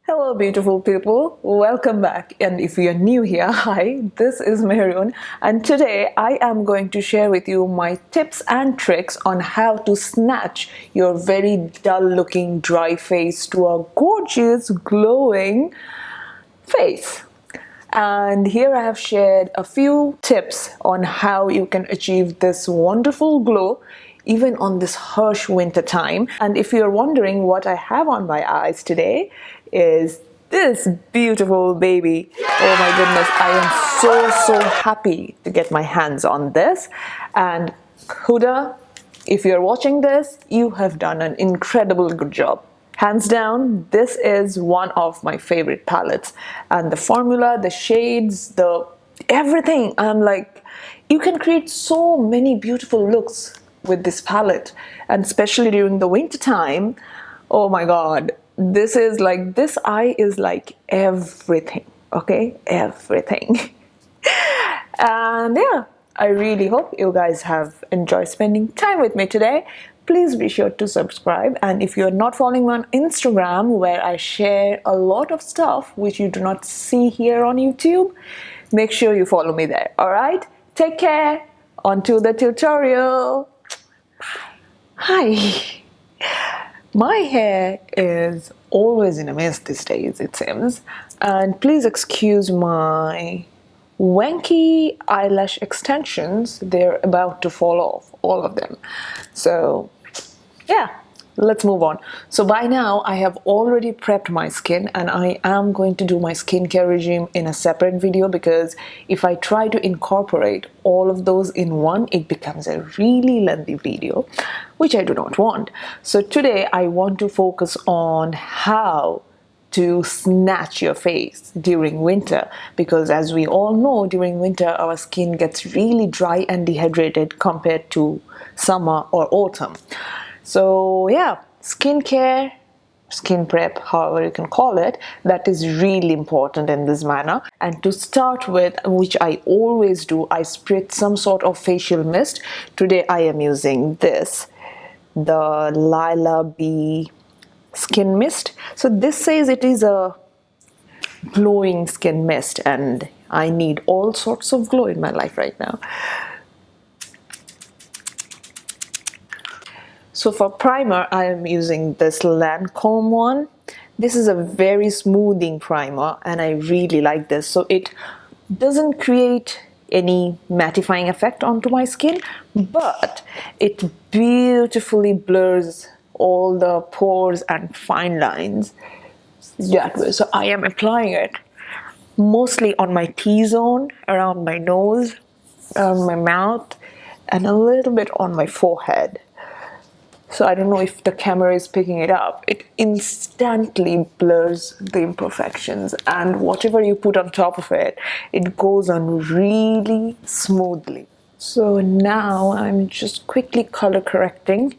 Hello beautiful people, welcome back, and if you are new here, hi, this is Mehrun, and today I am going to share with you my tips and tricks on how to snatch your very dull looking dry face to a gorgeous glowing face. And here I have shared a few tips on how you can achieve this wonderful glow even on this harsh winter time. And if you're wondering what I have on my eyes today, is this beautiful baby. Oh my goodness, I am so happy to get my hands on this. And HUDA, if you're watching this, you have done an incredible good job. Hands down, this is one of my favorite palettes, and the formula, the shades, the everything, I'm like, you can create so many beautiful looks with this palette, and especially during the winter time. Oh my god, this eye is like everything, okay, everything. And yeah, I really hope you guys have enjoyed spending time with me today. Please be sure to subscribe, and if you're not following me on Instagram, where I share a lot of stuff which you do not see here on YouTube, make sure you follow me there. Alright, take care, on to the tutorial. Bye. Hi. My hair is always in a mess these days, it seems, and please excuse my wanky eyelash extensions. They're about to fall off, all of them. So yeah, let's move on. So by now I have already prepped my skin, and I am going to do my skincare regime in a separate video, because if I try to incorporate all of those in one, it becomes a really lengthy video, which I do not want. So today I want to focus on how to snatch your face during winter, because as we all know, during winter our skin gets really dry and dehydrated compared to summer or autumn. So yeah, skincare, skin prep, however you can call it, that is really important in this manner. And to start with, which I always do, I spritz some sort of facial mist. Today I am using this, the LILAH Bee skin mist. So this says it is a glowing skin mist, and I need all sorts of glow in my life right now. So for primer, I am using this LANCôME one. This is a very smoothing primer, and I really like this. So it doesn't create any mattifying effect onto my skin, but it beautifully blurs all the pores and fine lines that way. So I am applying it mostly on my T-zone, around my nose, around my mouth, and a little bit on my forehead. So I don't know if the camera is picking it up. It instantly blurs the imperfections, and whatever you put on top of it, it goes on really smoothly. So now I'm just quickly color correcting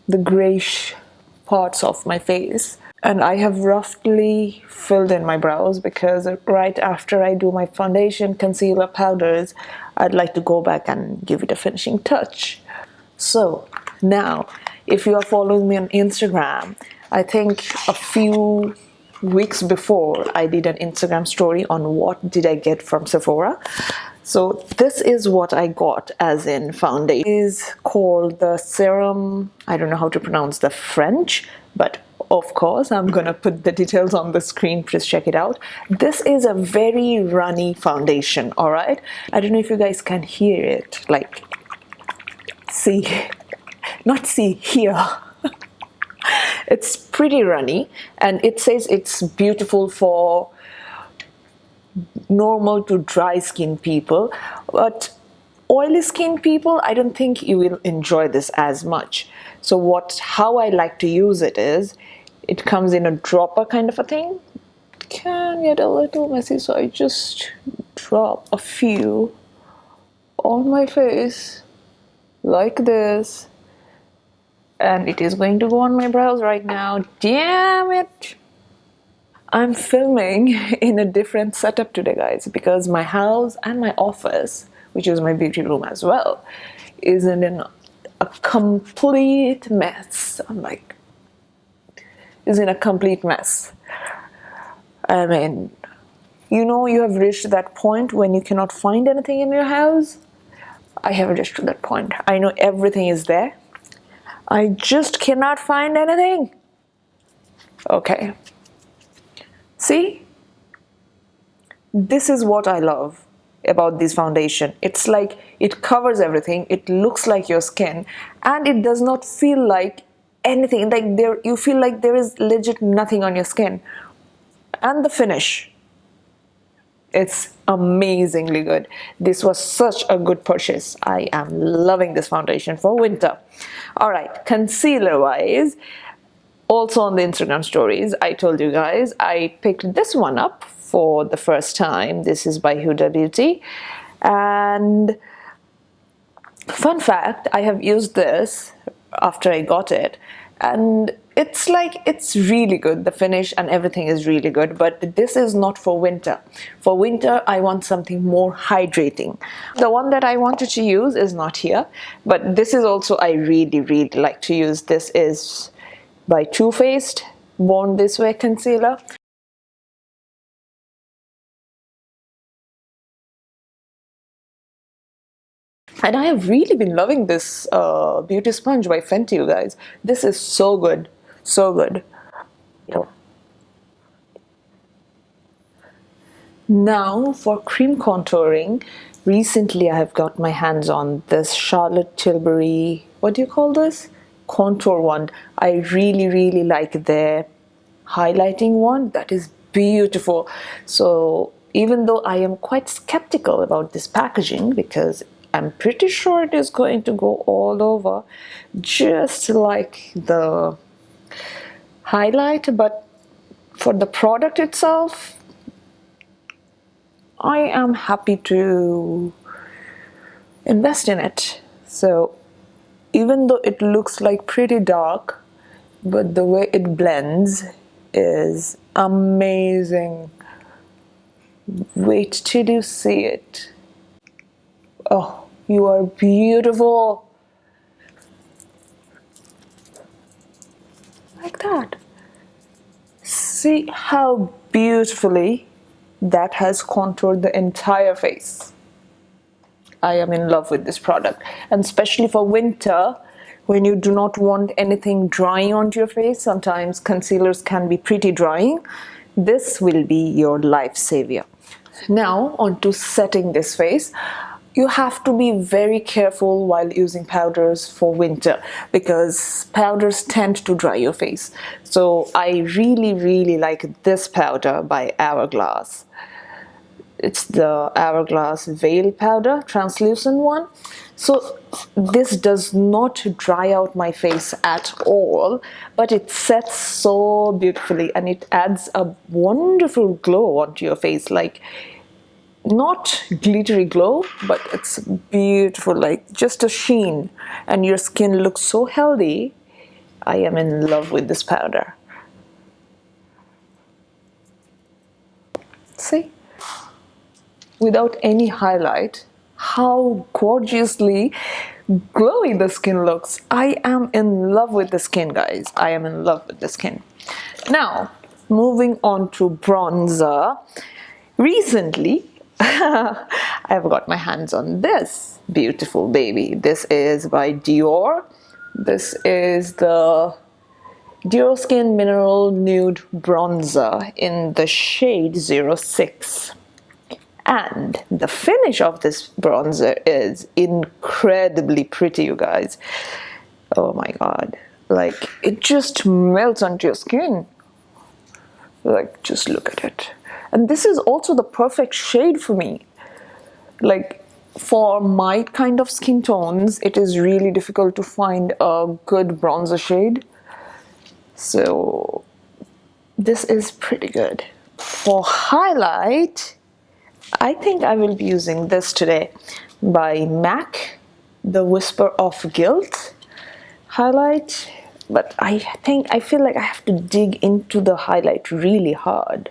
the grayish parts of my face, and I have roughly filled in my brows, because right after I do my foundation, concealer, powders, I'd like to go back and give it a finishing touch. So now, if you are following me on Instagram, I think a few weeks before I did an Instagram story on what did I get from Sephora. So this is what I got as in foundation. It is called the SERUM. I don't know how to pronounce the French, but of course I'm gonna put the details on the screen. Please check it out. This is a very runny foundation, all right? I don't know if you guys can hear it, like, see, not see, here. It's pretty runny, and it says it's beautiful for normal to dry skin people, but oily skin people, I don't think you will enjoy this as much. So how I like to use it is, it comes in a dropper kind of a thing. It can get a little messy, so I just drop a few on my face like this, and it is going to go on my brows right now. Damn it! I'm filming in a different setup today, guys, because my house and my office, which is my beauty room as well, is in a complete mess. I'm like, is in a complete mess. I mean, you know, you have reached that point when you cannot find anything in your house. I have reached to that point. I know everything is there. I just cannot find anything. Okay. See? This is what I love about this foundation. It's like it covers everything. It looks like your skin, and it does not feel like anything. Like there, you feel like there is legit nothing on your skin. And the finish, it's amazingly good. This was such a good purchase. I am loving this foundation for winter. All right, concealer wise, also on the Instagram stories, I told you guys I picked this one up for the first time. This is by HUDA Beauty, and fun fact, I have used this after I got it, and it's like, it's really good. The finish and everything is really good, but this is not for winter. For winter, I want something more hydrating. The one that I wanted to use is not here, but this is also, I really like to use. This is by Too Faced Born This Way concealer. And I have really been loving this beauty sponge by Fenty, you guys. This is so good, so good. Now for cream contouring, recently I have got my hands on this Charlotte Tilbury, what do you call this? Contour one. I really like their highlighting one. That is beautiful. So even though I am quite skeptical about this packaging, because I'm pretty sure it is going to go all over just like the highlight, but for the product itself, I am happy to invest in it. So even though it looks like pretty dark, but the way it blends is amazing. Wait till you see it. Oh, you are beautiful. Like that. See how beautifully that has contoured the entire face. I am in love with this product, and especially for winter, when you do not want anything drying onto your face. Sometimes concealers can be pretty drying. This will be your life savior. Now on to setting this face. You have to be very careful while using powders for winter, because powders tend to dry your face. So I really like this powder by Hourglass. It's the Hourglass Veil Powder, translucent one. So this does not dry out my face at all, but it sets so beautifully and it adds a wonderful glow onto your face. Like, not glittery glow, but it's beautiful, like just a sheen, and your skin looks so healthy. I am in love with this powder. See? Without any highlight, how gorgeously glowy the skin looks. I am in love with the skin, guys. I am in love with the skin. Now, moving on to bronzer. Recently, I've got my hands on this beautiful baby. This is by Dior. This is the DIORSKIN Mineral Nude Bronzer in the shade 06. And the finish of this bronzer is incredibly pretty, you guys. Oh my god. Like, it just melts onto your skin. Like, just look at it. And this is also the perfect shade for me. Like, for my kind of skin tones, it is really difficult to find a good bronzer shade. So this is pretty good. For highlight, I think I will be using this today by MAC, the Whisper of Guilt highlight. But I feel like I have to dig into the highlight really hard.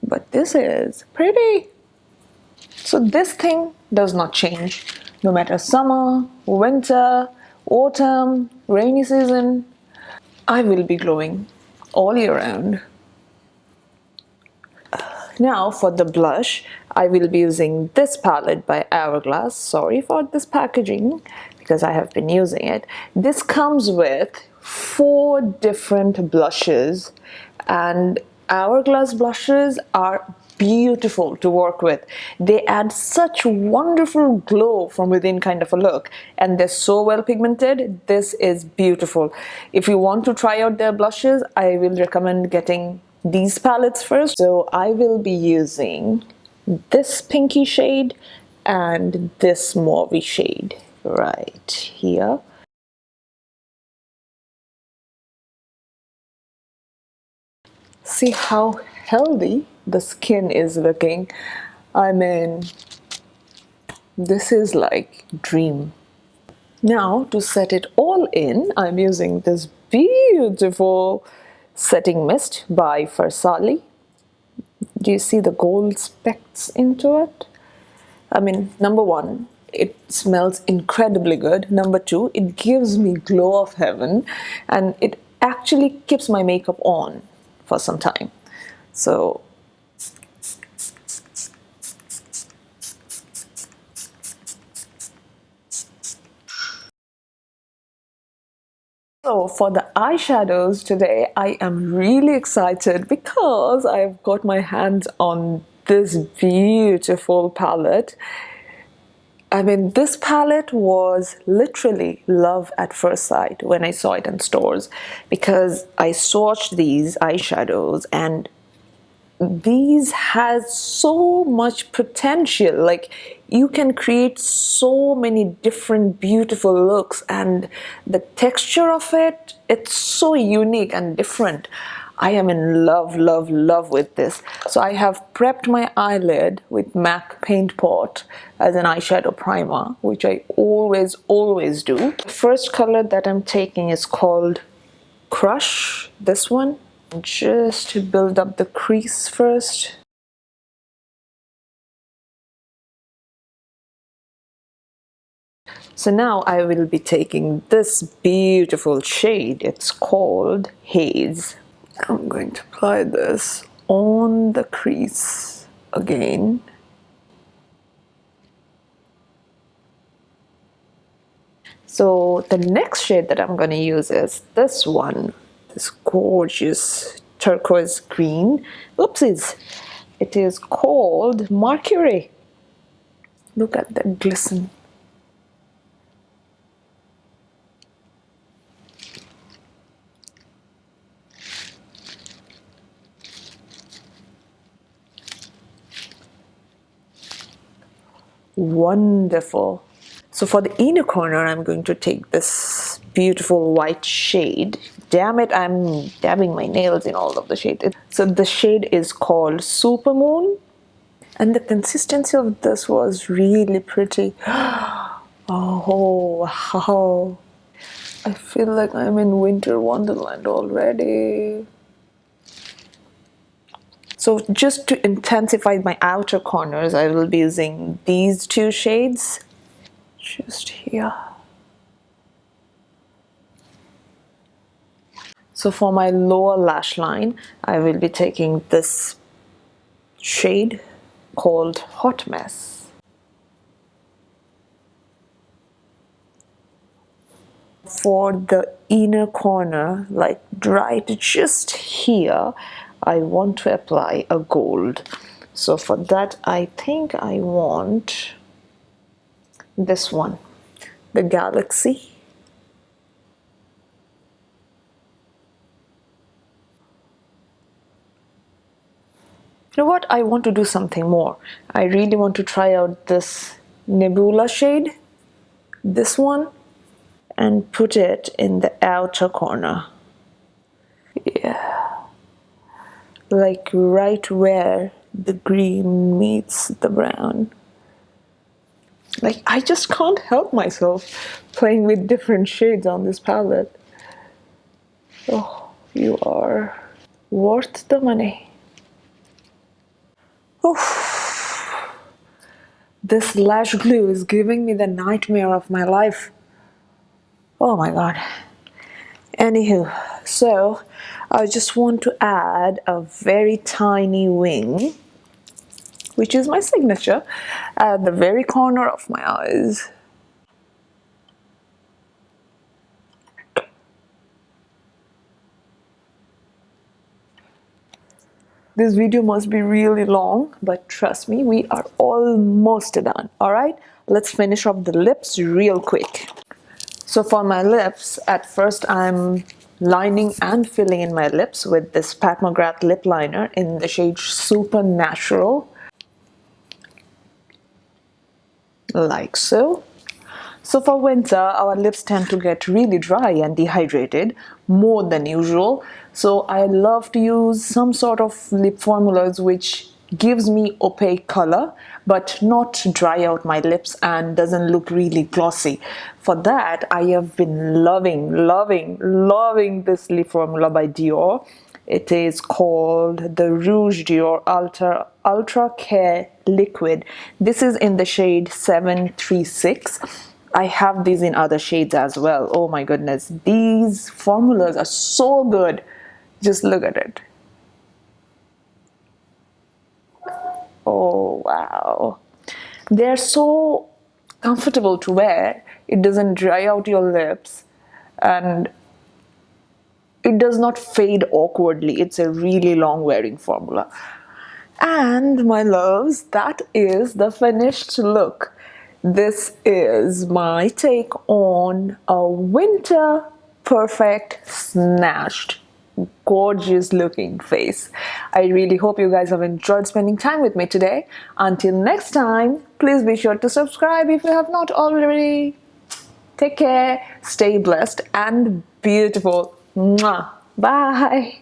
But this is pretty. So this thing does not change no matter summer, winter, autumn, rainy season. I will be glowing. all year round. Now for the blush, I will be using this palette by Hourglass. Sorry for this packaging because I have been using it. This comes with 4 different blushes, and Hourglass blushes are beautiful to work with. They add such wonderful glow from within kind of a look, and they're so well pigmented. This is beautiful. If you want to try out their blushes, I will recommend getting these palettes first. So I will be using this pinky shade and this mauvey shade right here. See how healthy the skin is looking. I mean, this is like dream. Now to set it all in, I'm using this beautiful setting mist by FARSÁLI. Do you see the gold specks into it? I mean, number 1, it smells incredibly good. Number 2, it gives me glow of heaven, and it actually keeps my makeup on for some time. So for the eyeshadows today, I am really excited because I've got my hands on this beautiful palette. I mean, this palette was literally love at first sight when I saw it in stores, because I swatched these eyeshadows and these has so much potential. Like, you can create so many different beautiful looks, and the texture of it, it's so unique and different. I am in love with this. So I have prepped my eyelid with MAC Paint Pot as an eyeshadow primer, which I always do. The first color that I'm taking is called Crush, this one. Just to build up the crease first. So now I will be taking this beautiful shade. It's called Haze. I'm going to apply this on the crease again. So the next shade that I'm going to use is this one, this gorgeous turquoise green. Oopsies! It is called Mercury. Look at that glisten. Wonderful. So for the inner corner, I'm going to take this beautiful white shade. Damn it, I'm dabbing my nails in all of the shade. So the shade is called Supermoon, and the consistency of this was really pretty. Oh wow, I feel like I'm in winter wonderland already. So just to intensify my outer corners, I will be using these 2 shades just here. So for my lower lash line, I will be taking this shade called Hot Mess. For the inner corner, like right just here, I want to apply a gold. So for that, I think I want this one, the Galaxy. You know what? I want to do something more. I really want to try out this Nebula shade, this one, and put it in the outer corner. Yeah. Like right where the green meets the brown. Like, I just can't help myself playing with different shades on this palette. Oh, you are worth the money. Oh, this lash glue is giving me the nightmare of my life. Oh my god. Anywho, so I just want to add a very tiny wing, which is my signature, at the very corner of my eyes. This video must be really long, but trust me, we are almost done. All right, let's finish up the lips real quick. So for my lips, at first I'm lining and filling in my lips with this Pat McGrath lip liner in the shade Super Natural, like so. So for winter, our lips tend to get really dry and dehydrated more than usual. So I love to use some sort of lip formulas which gives me opaque color but not dry out my lips and doesn't look really glossy. For that, I have been loving this lip formula by Dior. It is called the Rouge Dior Ultra Care Liquid. This is in the shade 736. I have these in other shades as well. Oh my goodness, these formulas are so good. Just look at it. Oh wow. They're so comfortable to wear. It doesn't dry out your lips and it does not fade awkwardly. It's a really long wearing formula. And my loves, that is the finished look. This is my take on a winter perfect snatched gorgeous looking face. I really hope you guys have enjoyed spending time with me today. Until next time, please be sure to subscribe if you have not already. Take care, stay blessed and beautiful. Mwah. Bye.